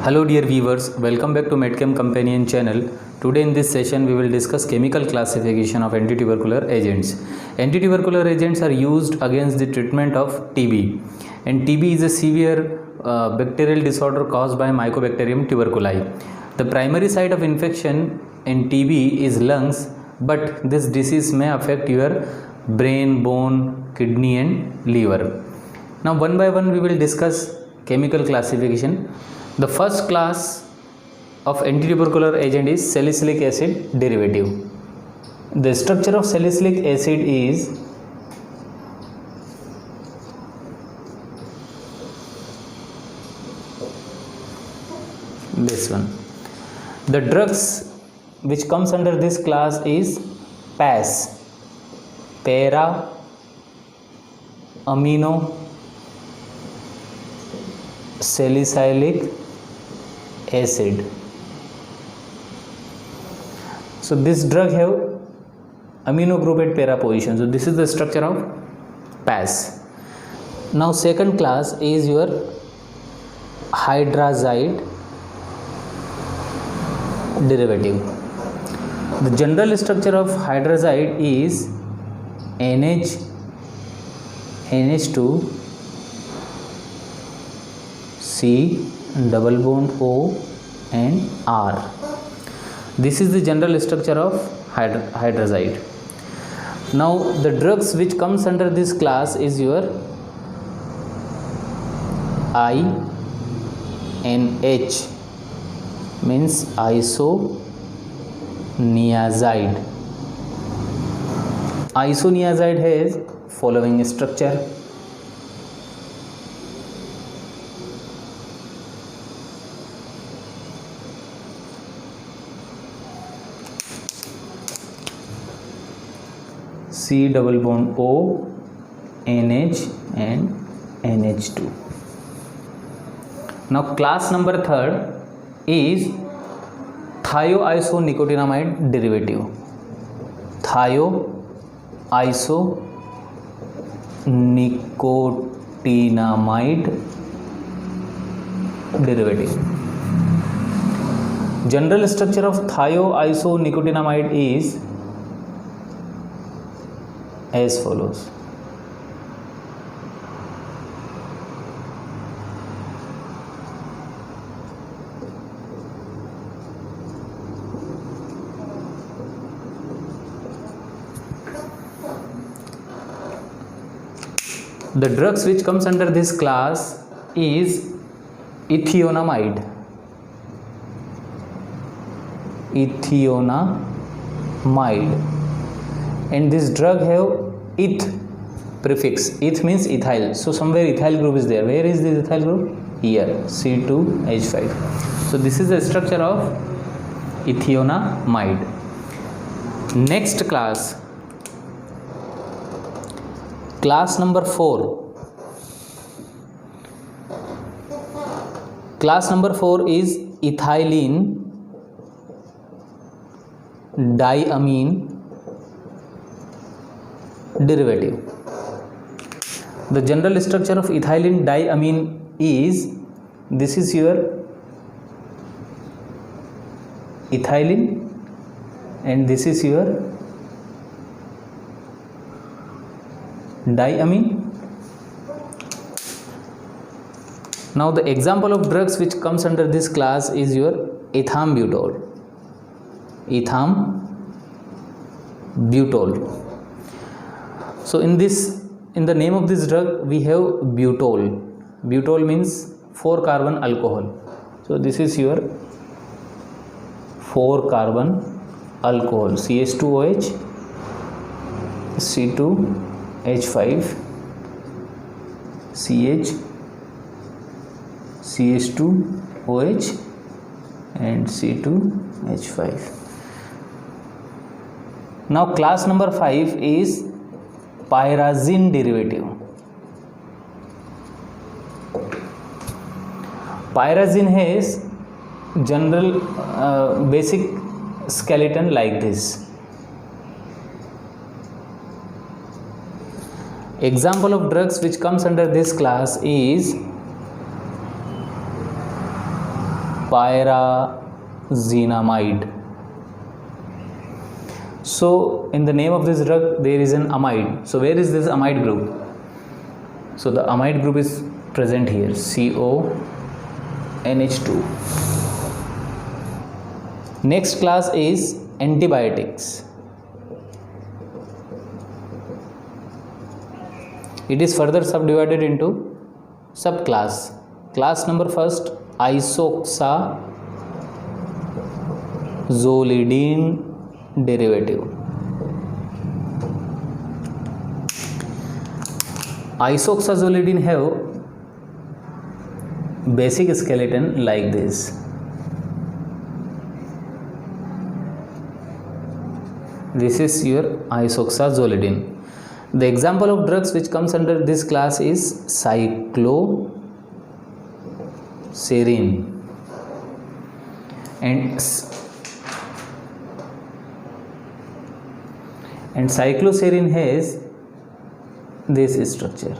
Hello dear viewers, welcome back to Medchem Companion channel. Today in this session we will discuss chemical classification of antitubercular agents. Antitubercular agents are used against the treatment of TB, and TB is a severe bacterial disorder caused by Mycobacterium tuberculi. The primary site of infection in TB is lungs, but this disease may affect your brain, bone, kidney and liver. Now one by one we will discuss chemical classification. The first class of antitubercular agent is salicylic acid derivative. The structure of salicylic acid is this one. The drugs which comes under this class is PAS, para amino salicylic acid. So this drug have amino group at para position. So this is the structure of PAS. Now second class is your hydrazide derivative. The general structure of hydrazide is NH, NH2, C, double bond O and R. This is the general structure of hydrazide. Now the drugs which comes under this class is your INH, means isoniazide. Isoniazide has following structure. C double bond O, NH and NH2. Now class number third is thioisonicotinamide derivative. Thioisonicotinamide derivative. General structure of thioisonicotinamide is as follows. The drugs which comes under this class is ethionamide. And this drug have eth prefix. Eth means ethyl. So somewhere ethyl group is there. Where is this ethyl group? Here, C2H5. So this is the structure of ethionamide. Next class, class number 4. Class number 4 is ethylene diamine derivative. The general structure of ethylene diamine is, this is your ethylene and this is your diamine. Now the example of drugs which comes under this class is your ethambutol. So in the name of this drug we have butol. Butol means 4-carbon alcohol. So this is your 4-carbon alcohol, CH2OH, C2H5, CH, CH2OH and C2H5. Now class number 5 is pyrazine derivative. Pyrazine has general basic skeleton like this. Example of drugs which comes under this class is pyrazinamide. So in the name of this drug there is an amide. So where is this amide group? So the amide group is present here, CONH2. Next class is antibiotics. It is further subdivided into subclass. Class number first, isoxazolidine derivative. Isoxazolidine have basic skeleton like this. This is your isoxazolidine. The example of drugs which comes under this class is cycloserine and cycloserine has this structure.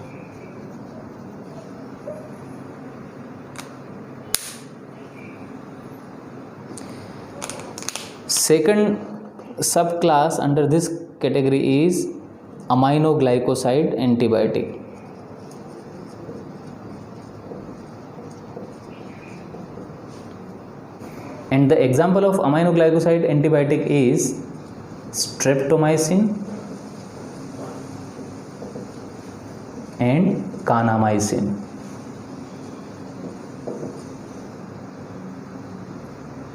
Second subclass under this category is aminoglycoside antibiotic. And the example of aminoglycoside antibiotic is streptomycin and kanamycin.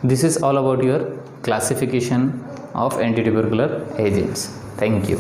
This is all about your classification of antitubercular agents. Thank you.